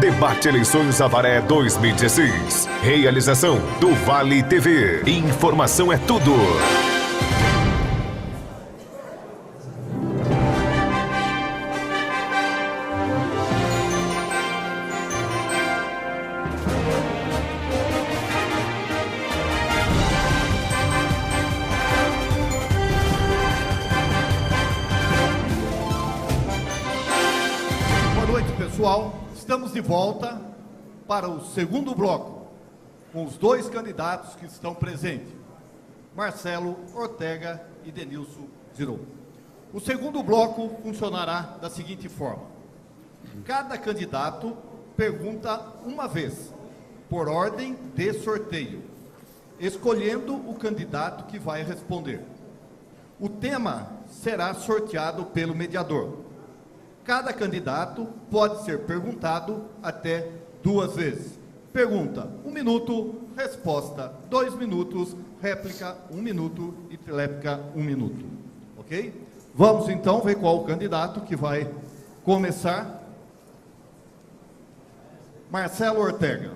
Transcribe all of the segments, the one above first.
Debate Eleições Avaré 2016. Realização do Vale TV. Informação é tudo. Pessoal, estamos de volta para o segundo bloco, com os dois candidatos que estão presentes, Marcelo Ortega e Denilson Zirou. O segundo bloco funcionará da seguinte forma: cada candidato pergunta uma vez, por ordem de sorteio, escolhendo o candidato que vai responder. O tema será sorteado pelo mediador. Cada candidato pode ser perguntado até 2 vezes. Pergunta, 1 minuto. Resposta, 2 minutos. Réplica, 1 minuto. E tréplica, 1 minuto. Ok? Vamos então ver qual o candidato que vai começar. Marcelo Ortega.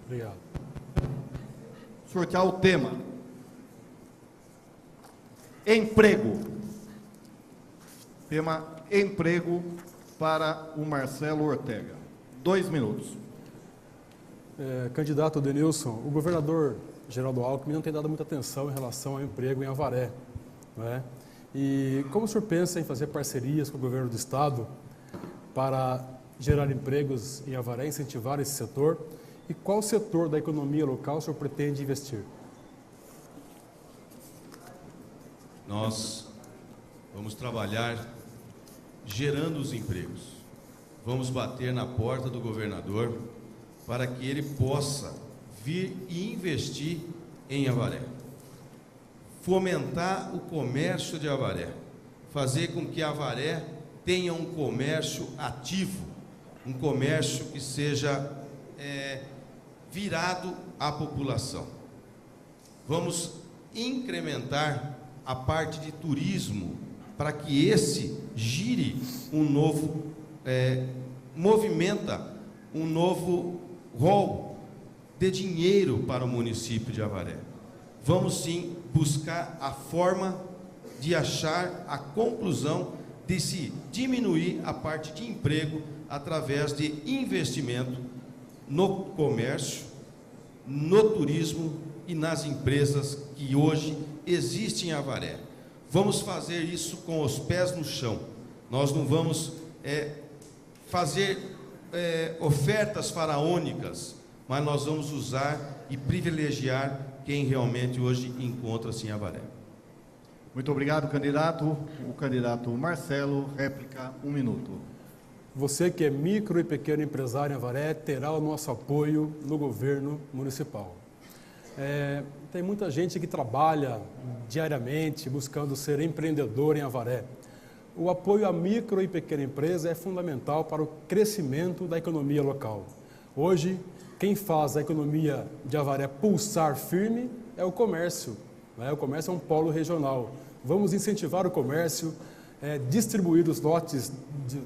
Obrigado. Sortear o tema. Emprego. Tema emprego para o Marcelo Ortega. 2 minutos. Candidato Denilson, o governador Geraldo Alckmin não tem dado muita atenção em relação ao emprego em Avaré, não é? E como o senhor pensa em fazer parcerias com o governo do estado para gerar empregos em Avaré, incentivar esse setor? E qual setor da economia local o senhor pretende investir? Nós vamos trabalhar gerando os empregos. Vamos bater na porta do governador para que ele possa vir e investir em Avaré. Fomentar o comércio de Avaré. Fazer com que Avaré tenha um comércio ativo, um comércio que seja virado à população. Vamos incrementar a parte de turismo para que esse gire um novo, movimenta um novo rol de dinheiro para o município de Avaré. Vamos sim buscar a forma de achar a conclusão de se diminuir a parte de emprego através de investimento no comércio, no turismo e nas empresas que hoje existem em Avaré. Vamos fazer isso com os pés no chão. Nós não vamos fazer ofertas faraônicas, mas nós vamos usar e privilegiar quem realmente hoje encontra-se em Avaré. Muito obrigado, candidato. O candidato Marcelo, réplica, 1 minuto. Você que é micro e pequeno empresário em Avaré terá o nosso apoio no governo municipal. Tem muita gente que trabalha diariamente buscando ser empreendedor em Avaré. O apoio à micro e pequena empresa é fundamental para o crescimento da economia local. Hoje, quem faz a economia de Avaré pulsar firme é o comércio. O comércio é um polo regional. Vamos incentivar o comércio, distribuir os lotes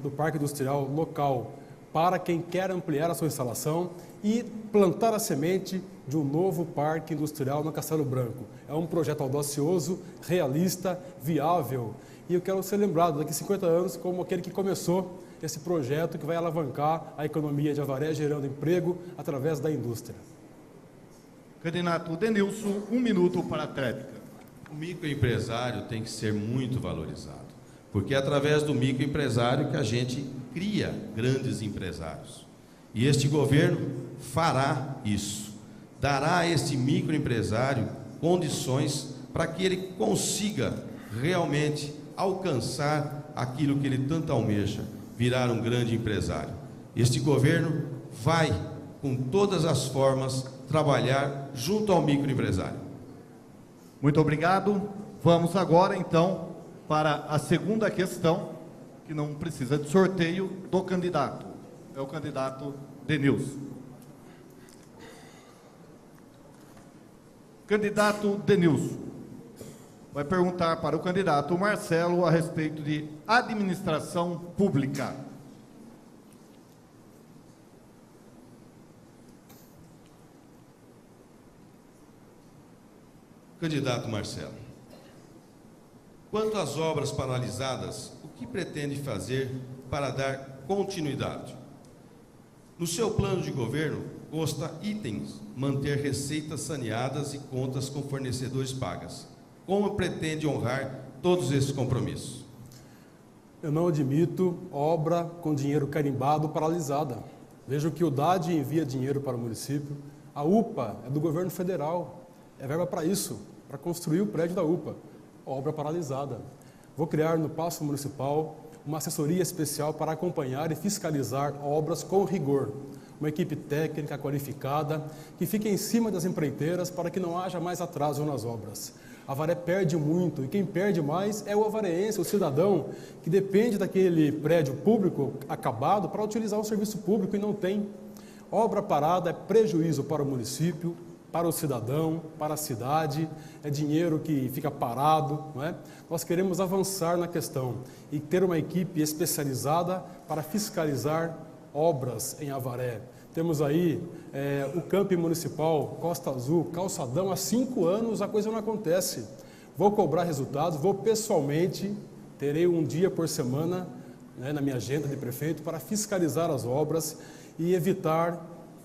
do parque industrial local para quem quer ampliar a sua instalação e plantar a semente de um novo parque industrial no Castelo Branco. É um projeto audacioso, realista, viável. E eu quero ser lembrado daqui a 50 anos como aquele que começou esse projeto que vai alavancar a economia de Avaré, gerando emprego através da indústria. Candidato Denilson, 1 minuto para a tréplica. O microempresário tem que ser muito valorizado, porque é através do microempresário que a gente cria grandes empresários. E este governo fará isso. Dará a este microempresário condições para que ele consiga realmente alcançar aquilo que ele tanto almeja, virar um grande empresário. Este governo vai, com todas as formas, trabalhar junto ao microempresário. Muito obrigado. Vamos agora, então, para a segunda questão, que não precisa de sorteio, do candidato. É o candidato Denilson. Candidato Denilson vai perguntar para o candidato Marcelo a respeito de administração pública. Candidato Marcelo, quanto às obras paralisadas, o que pretende fazer para dar continuidade? No seu plano de governo, consta itens manter receitas saneadas e contas com fornecedores pagas. Como pretende honrar todos esses compromissos? Eu não admito obra com dinheiro carimbado paralisada. Vejo que o DAD envia dinheiro para o município, a UPA é do governo federal, é verba para isso, para construir o prédio da UPA, obra paralisada. Vou criar no Paço Municipal uma assessoria especial para acompanhar e fiscalizar obras com rigor. Uma equipe técnica qualificada que fique em cima das empreiteiras para que não haja mais atraso nas obras. Avaré perde muito e quem perde mais é o avareense, o cidadão, que depende daquele prédio público acabado para utilizar o serviço público e não tem. Obra parada é prejuízo para o município, para o cidadão, para a cidade, é dinheiro que fica parado, não é? Nós queremos avançar na questão e ter uma equipe especializada para fiscalizar obras em Avaré. Temos aí o Campi Municipal, Costa Azul, Calçadão, há 5 anos a coisa não acontece. Vou cobrar resultados, vou pessoalmente, terei um dia por semana, né, na minha agenda de prefeito para fiscalizar as obras e evitar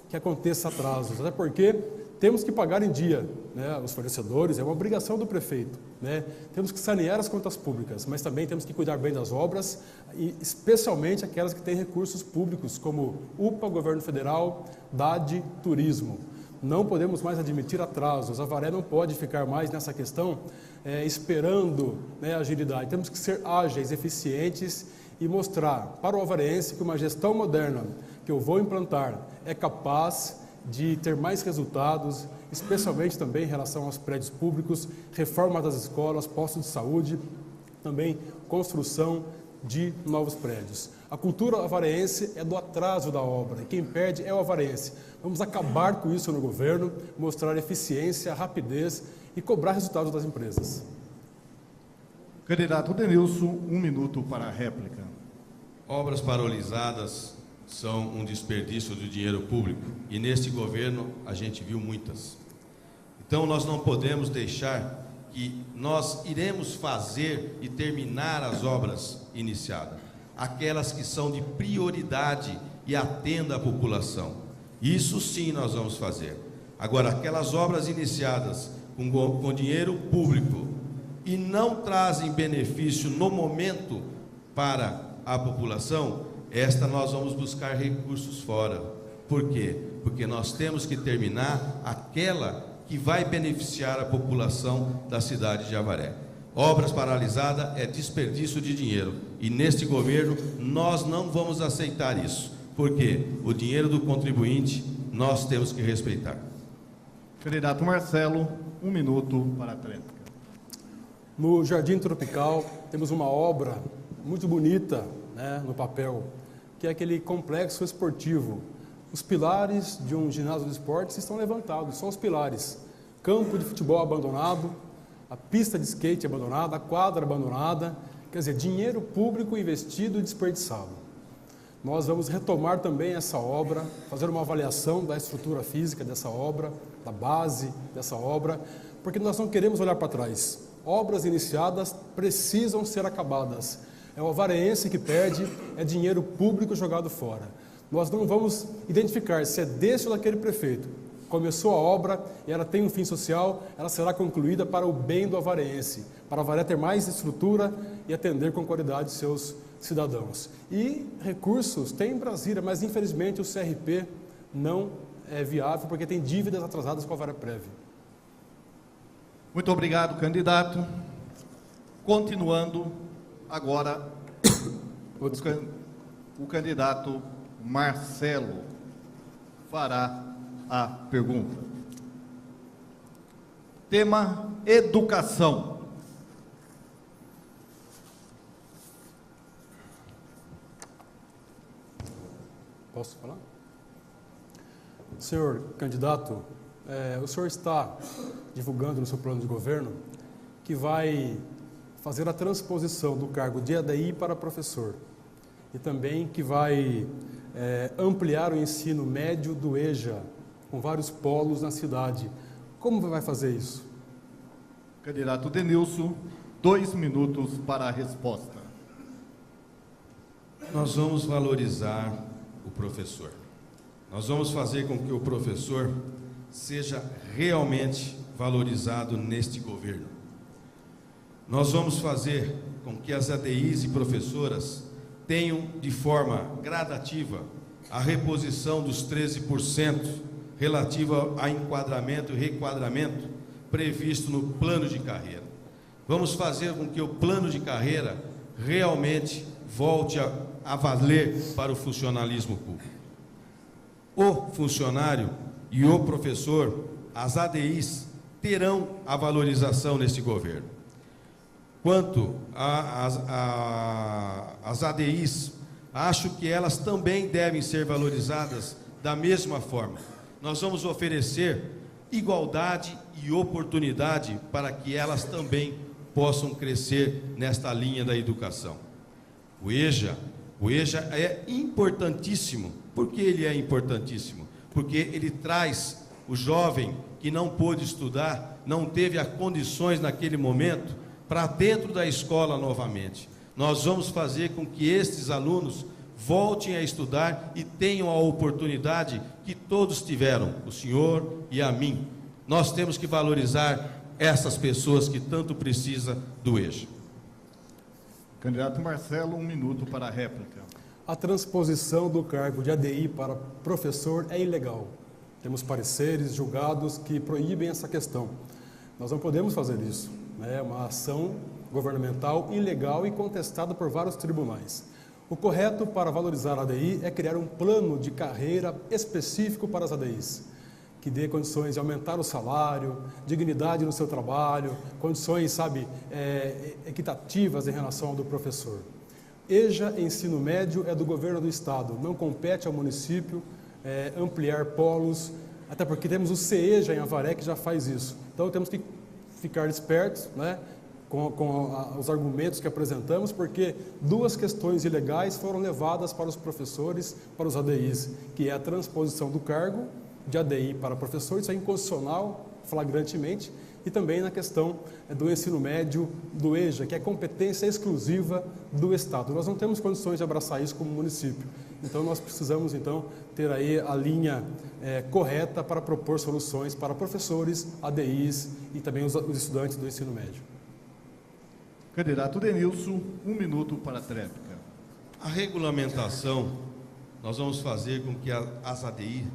que aconteça atrasos, até porque temos que pagar em dia, né, os fornecedores, é uma obrigação do prefeito, né? Temos que sanear as contas públicas, mas também temos que cuidar bem das obras, e especialmente aquelas que têm recursos públicos, como UPA, Governo Federal, DAD, Turismo. Não podemos mais admitir atrasos, a Avaré não pode ficar mais nessa questão esperando, né, agilidade. Temos que ser ágeis, eficientes e mostrar para o avareense que uma gestão moderna que eu vou implantar é capaz de ter mais resultados, especialmente também em relação aos prédios públicos, reforma das escolas, postos de saúde, também construção de novos prédios. A cultura avareense é do atraso da obra, e quem perde é o avareense. Vamos acabar com isso no governo, mostrar eficiência, rapidez e cobrar resultados das empresas. Candidato Denilson, 1 minuto para a réplica. Obras paralisadas são um desperdício do dinheiro público e neste governo a gente viu muitas. Então nós não podemos deixar que nós iremos fazer e terminar as obras iniciadas, aquelas que são de prioridade e atenda a população. Isso sim nós vamos fazer. Agora, aquelas obras iniciadas com dinheiro público e não trazem benefício no momento para a população, esta nós vamos buscar recursos fora. Por quê? Porque nós temos que terminar aquela que vai beneficiar a população da cidade de Avaré. Obras paralisadas é desperdício de dinheiro e neste governo nós não vamos aceitar isso. Porque o dinheiro do contribuinte nós temos que respeitar. Candidato Marcelo, 1 minuto para a réplica. No Jardim Tropical temos uma obra muito bonita, né, no papel, que é aquele complexo esportivo. Os pilares de um ginásio de esportes estão levantados, só os pilares. Campo de futebol abandonado, a pista de skate abandonada, a quadra abandonada, quer dizer, dinheiro público investido e desperdiçado. Nós vamos retomar também essa obra, fazer uma avaliação da estrutura física dessa obra, da base dessa obra, porque nós não queremos olhar para trás. Obras iniciadas precisam ser acabadas. É o avareense que perde, é dinheiro público jogado fora. Nós não vamos identificar se é desse ou daquele prefeito. Começou a obra e ela tem um fim social, ela será concluída para o bem do avareense, para a Avaré ter mais estrutura e atender com qualidade seus cidadãos. E recursos tem em Brasília, mas infelizmente o CRP não é viável porque tem dívidas atrasadas com a Avaré-Prev. Muito obrigado, candidato. Continuando, agora o candidato Marcelo fará a pergunta. Tema: educação. Posso falar? Senhor candidato, o senhor está divulgando no seu plano de governo que vai fazer a transposição do cargo de ADI para professor e também que vai ampliar o ensino médio do EJA com vários polos na cidade. Como vai fazer isso? Candidato Denilson, 2 minutos para a resposta. Nós vamos valorizar o professor. Nós vamos fazer com que o professor seja realmente valorizado neste governo. Nós vamos fazer com que as ADIs e professoras tenham de forma gradativa a reposição dos 13% relativa a enquadramento e requadramento previsto no plano de carreira. Vamos fazer com que o plano de carreira realmente volte a valer para o funcionalismo público. O funcionário e o professor, as ADIs, terão a valorização neste governo. Quanto às ADIs, acho que elas também devem ser valorizadas da mesma forma. Nós vamos oferecer igualdade e oportunidade para que elas também possam crescer nesta linha da educação. O EJA é importantíssimo. Por que ele é importantíssimo? Porque ele traz o jovem que não pôde estudar, não teve as condições naquele momento, para dentro da escola novamente. Nós vamos fazer com que estes alunos voltem a estudar e tenham a oportunidade que todos tiveram, o senhor e a mim. Nós temos que valorizar essas pessoas que tanto precisam do EJA. Candidato Marcelo, 1 minuto para a réplica. A transposição do cargo de ADI para professor é ilegal. Temos pareceres, julgados que proíbem essa questão. Nós não podemos fazer isso. É uma ação governamental ilegal e contestada por vários tribunais. O correto para valorizar a ADI é criar um plano de carreira específico para as ADIs, que dê condições de aumentar o salário, dignidade no seu trabalho, condições, equitativas em relação ao do professor. EJA, ensino médio, é do governo do estado, não compete ao município ampliar polos, até porque temos o CEJA em Avaré que já faz isso. Então temos que ficar espertos, com os argumentos que apresentamos, porque 2 questões ilegais foram levadas para os professores, para os ADIs, que é a transposição do cargo de ADI para professor, isso é inconstitucional, flagrantemente, e também na questão do ensino médio do EJA, que é competência exclusiva do Estado. Nós não temos condições de abraçar isso como município, então nós precisamos ter aí a linha correta para propor soluções para professores, ADIs e também os estudantes do ensino médio. Candidato Denilson, 1 minuto para a tréplica. A regulamentação, nós vamos fazer com que as ADI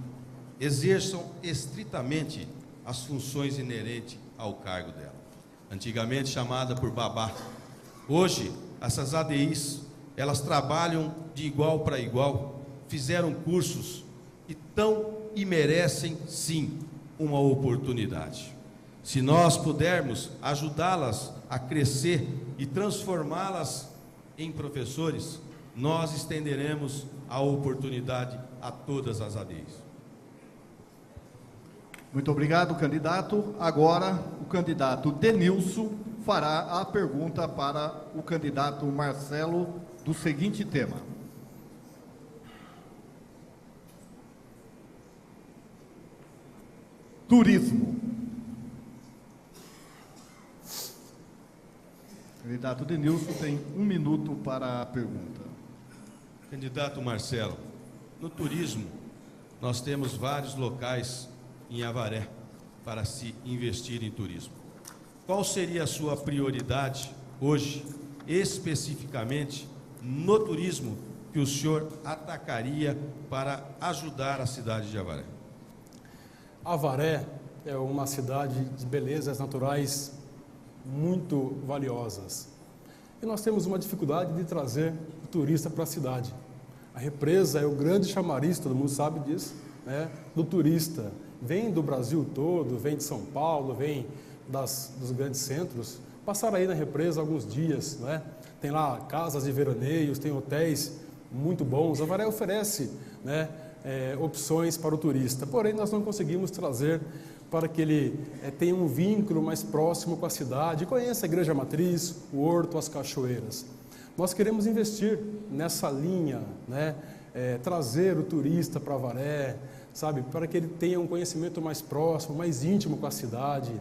exerçam estritamente as funções inerentes ao cargo dela. Antigamente chamada por babá. Hoje, essas ADIs, elas trabalham de igual para igual, fizeram cursos e merecem, sim, uma oportunidade. Se nós pudermos ajudá-las a crescer e transformá-las em professores, nós estenderemos a oportunidade a todas as ADIs. Muito obrigado, candidato. Agora, o candidato Denilson fará a pergunta para o candidato Marcelo do seguinte tema. Turismo. Candidato Denilson tem 1 minuto para a pergunta. Candidato Marcelo, no turismo, nós temos vários locais em Avaré para se investir em turismo. Qual seria a sua prioridade hoje, especificamente no turismo, que o senhor atacaria para ajudar a cidade de Avaré? Avaré é uma cidade de belezas naturais muito valiosas. E nós temos uma dificuldade de trazer o turista para a cidade. A represa é o grande chamariz, todo mundo sabe disso, do turista. Vem do Brasil todo, vem de São Paulo, vem dos grandes centros, passar aí na represa alguns dias, Tem lá casas de veraneios, tem hotéis muito bons. Avaré oferece, opções para o turista, porém nós não conseguimos trazer para que ele tenha um vínculo mais próximo com a cidade, conheça a Igreja Matriz, o Horto, as cachoeiras. Nós queremos investir nessa linha, trazer o turista para Avaré, para que ele tenha um conhecimento mais próximo, mais íntimo com a cidade.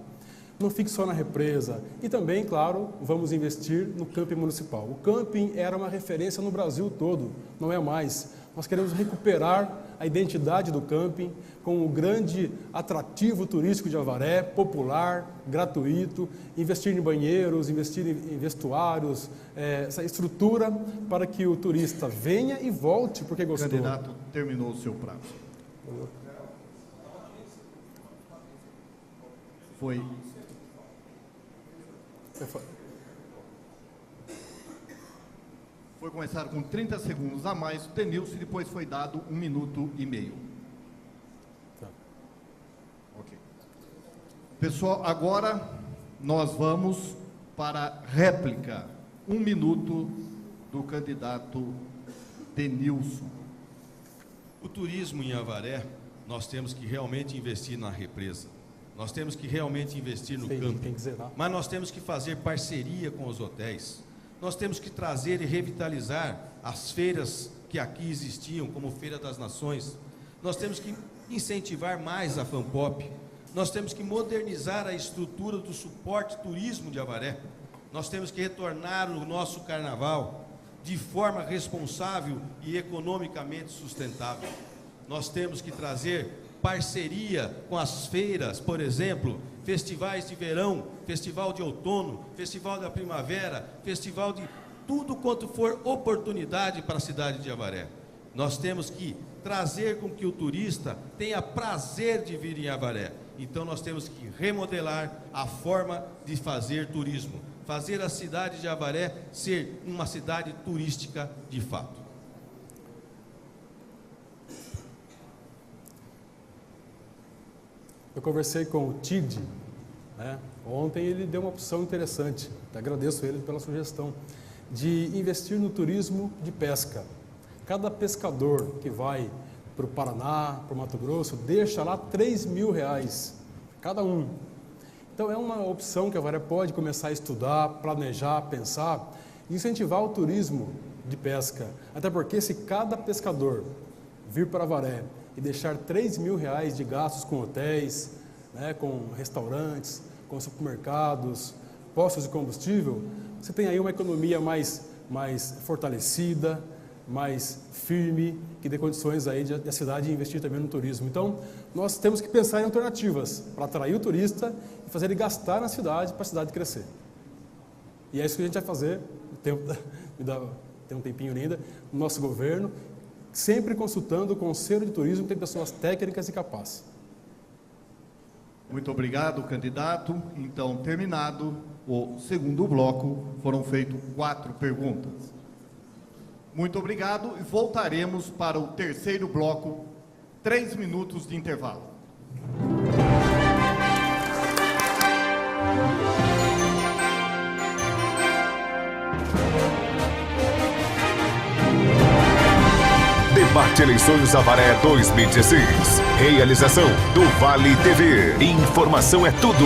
não fique só na represa. E também, claro, vamos investir no camping municipal. O camping era uma referência no Brasil todo, não é mais. Nós queremos recuperar a identidade do camping com o grande atrativo turístico de Avaré, popular, gratuito, investir em banheiros, investir em vestuários, essa estrutura para que o turista venha e volte porque gostou. Candidato, terminou o seu prazo. Foi. Foi começar com 30 segundos a mais, Denilson, e depois foi dado 1 minuto e meio. Tá. Ok. Pessoal, agora nós vamos para a réplica. 1 minuto do candidato Denilson. O turismo em Avaré, nós temos que realmente investir na represa. Nós temos que realmente investir no camping. Mas nós temos que fazer parceria com os hotéis. Nós temos que trazer e revitalizar as feiras que aqui existiam, como Feira das Nações. Nós temos que incentivar mais a Fanpop. Nós temos que modernizar a estrutura do suporte turismo de Avaré. Nós temos que retornar o nosso carnaval de forma responsável e economicamente sustentável. Nós temos que trazer parceria com as feiras, por exemplo, festivais de verão, festival de outono, festival da primavera, festival de tudo quanto for oportunidade para a cidade de Avaré. Nós temos que trazer com que o turista tenha prazer de vir em Avaré. Então nós temos que remodelar a forma de fazer turismo, fazer a cidade de Avaré ser uma cidade turística de fato. Eu conversei com o TID, né? Ontem ele deu uma opção interessante, agradeço ele pela sugestão, de investir no turismo de pesca. Cada pescador que vai para o Paraná, para o Mato Grosso, deixa lá R$3.000, cada um. Então é uma opção que a Avaré pode começar a estudar, planejar, pensar, incentivar o turismo de pesca. Até porque se cada pescador vir para Avaré e deixar R$3.000 de gastos com hotéis, né, com restaurantes, com supermercados, postos de combustível, você tem aí uma economia mais fortalecida, mais firme, que dê condições aí da cidade investir também no turismo. Então, nós temos que pensar em alternativas para atrair o turista e fazer ele gastar na cidade para a cidade crescer. E é isso que a gente vai fazer, tem um tempinho ainda, no nosso governo, sempre consultando o Conselho de Turismo, que tem pessoas técnicas e capazes. Muito obrigado, candidato. Então, terminado o segundo bloco, foram feitas 4 perguntas. Muito obrigado e voltaremos para o terceiro bloco, 3 minutos de intervalo. Debate Eleições Avaré 2016. Realização do Vale TV. Informação é tudo.